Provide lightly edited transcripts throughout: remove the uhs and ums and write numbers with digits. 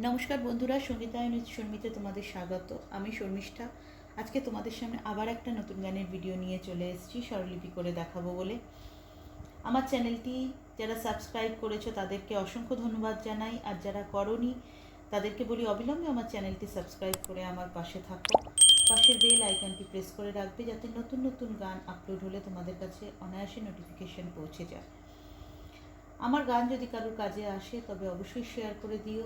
নমস্কার বন্ধুরা, সঙ্গীতায়ন শর্মিতে তোমাদের স্বাগত। আমি শর্মিষ্ঠা। আজকে তোমাদের সামনে আবার একটা নতুন গানের ভিডিও নিয়ে চলে এসেছি, স্বরলিপি করে দেখাবো বলে। আমার চ্যানেলটি যারা সাবস্ক্রাইব করেছো তাদেরকে অসংখ্য ধন্যবাদ জানাই, আর যারা করোনি তাদেরকে বলি অবিলম্বে আমার চ্যানেলটি সাবস্ক্রাইব করে আমার পাশে থাকো। পাশের বেল আইকনটি প্রেস করে রাখবে, যাতে নতুন নতুন গান আপলোড হলে তোমাদের কাছে অনায়াসে নোটিফিকেশন পৌঁছে যায়। আমার গান যদি কারোর কাজে আসে তবে অবশ্যই শেয়ার করে দিও।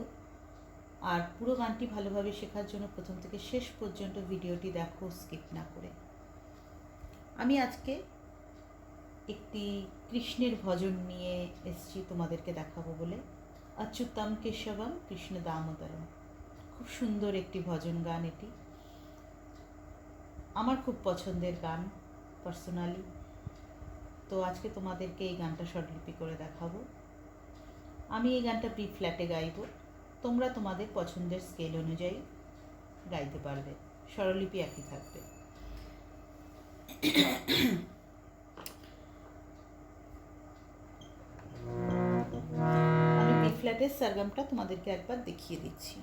আর পুরো গানটি ভালোভাবে শেখার জন্য প্রথম থেকে শেষ পর্যন্ত ভিডিওটি দেখো, স্কিপ না করে। আমি আজকে একটি কৃষ্ণের ভজন নিয়ে এসেছি তোমাদেরকে দেখাবো বলে। অচ্যুতম কেশবম কৃষ্ণ দামোদরম। খুব সুন্দর একটি ভজন গান এটি, আমার খুব পছন্দের গান পার্সোনালি। তো আজকে তোমাদেরকে এই গানটা স্বরলিপি করে দেখাবো। আমি এই গানটা বি ফ্ল্যাটে গাইবো, তোমরা তোমাদের পছন্দের স্কেল অনুযায়ী গাইতে পারবে, স্বরলিপি একই থাকবে। আমি বি ফ্ল্যাটের সরগমটা তোমাদেরকে একবার দেখিয়ে দিচ্ছি।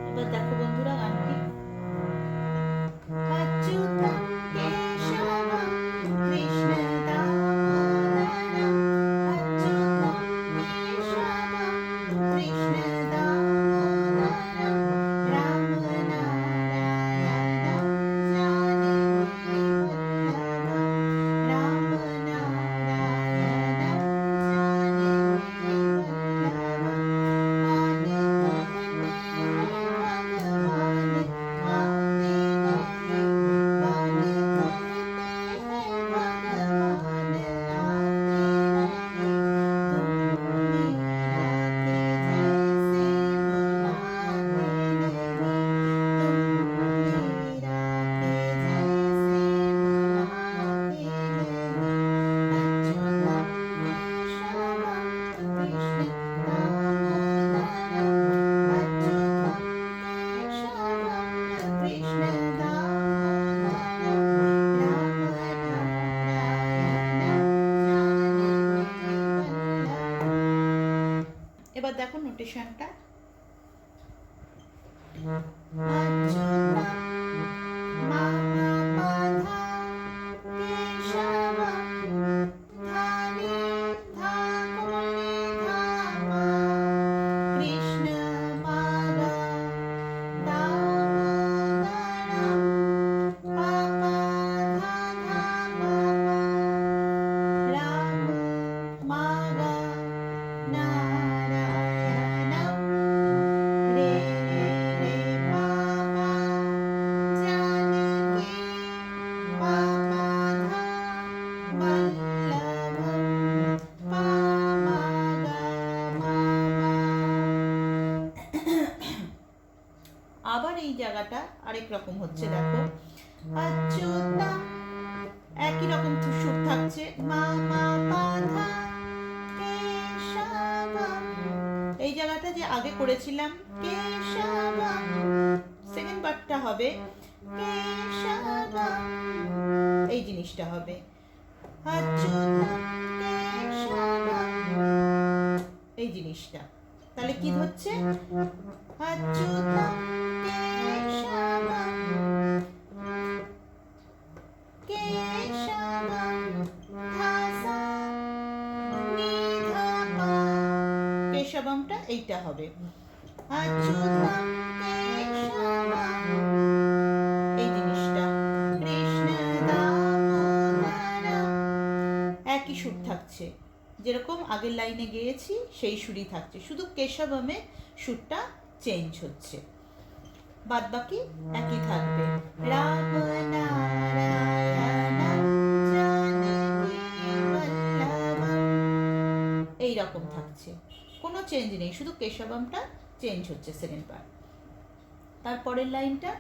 এবার দেখো বন্ধুরা গানটি। অচ্যুতম কেশবম কৃষ্ণ দামোদরম, অচ্যুতম কেশবম কৃষ্ণ দামোদরম, রাম নারায়ণম জানকী বল্লভম, রাম নারায়ণম জানকী বল্লভম। এবার দেখো নোটেশনটা। আবার এই জায়গাটা আরেক রকম হচ্ছে, দেখো। অচ্যুতম একই রকম সুর থাকছে, মা মা পা ধা কেশবম। এই জায়গাটা যে আগে করেছিলাম কেশবম, সেকেন্ড পার্টটা হবে কেশবম, এই জিনিসটা হবে অচ্যুতম কেশবম, এই জিনিসটা। তাহলে কি হচ্ছে? অচ্যুতম কেশবম কেশবম ধাসা নিধা পা, কেশবমটা এইটা হবে অচ্যুতম কেশবম, এই জিনিসটা কৃষ্ণ দামোদরম। একই সুর থাকছে, যেরকম আগের লাইনে গেয়েছি সেই সুরই থাকছে, শুধু কেশবমে সুরটা চেঞ্জ হচ্ছে, বাদ বাকি একই থাকবে। রাম নারায়ণম রকম থাকছে, কোনো চেঞ্জ নেই, শুধু কেশবমটা চেঞ্জ হচ্ছে সেকেন্ড পার্ট। তারপরের লাইনটা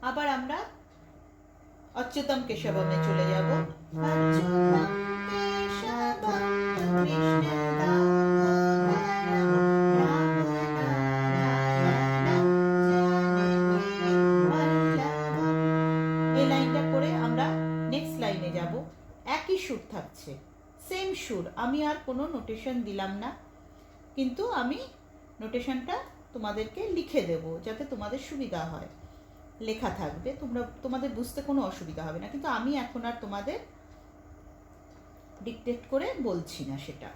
আবার আমরা অচ্যুতম কেশবমে চলে যাব। এই লাইনটা করে আমরা নেক্সট লাইনে যাব। একই সুর থাকছে, সেম সুর, আমি আর কোনো নোটেশন দিলাম না, কিন্তু আমি নোটেশনটা তোমাদেরকে লিখে দেব যাতে তোমাদের সুবিধা হয়। লেখা থাকবে, তোমাদের বুঝতে কোনো অসুবিধা হবে না, কিন্তু আমি এখন আর তোমাদের ডিকটেট করে বলছি না সেটা।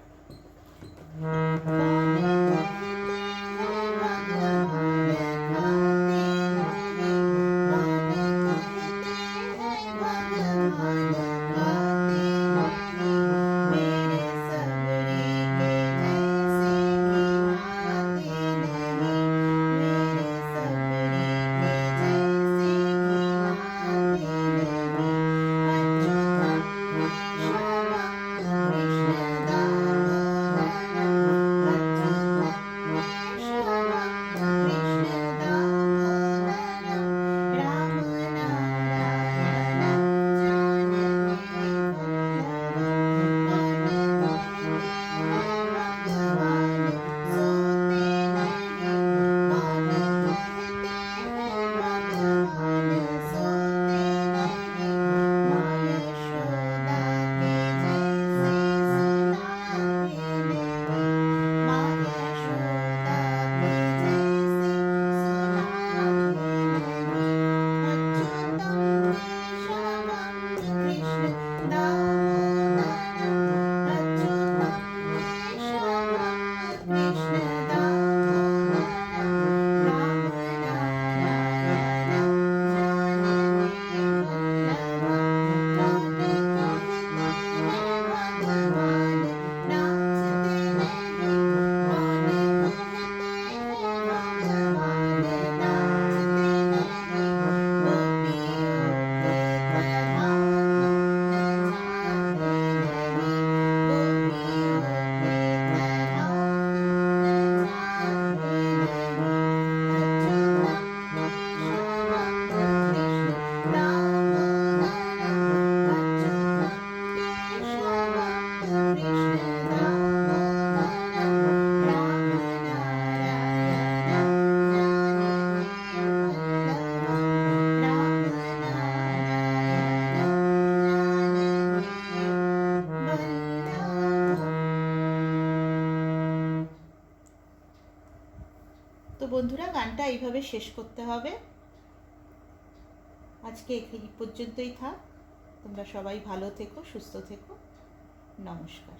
তো বন্ধুরা, গানটা এইভাবে শেষ করতে হবে। আজকে এই পর্যন্তই থাক। তোমরা সবাই ভালো থেকো, সুস্থ থেকো। নমস্কার।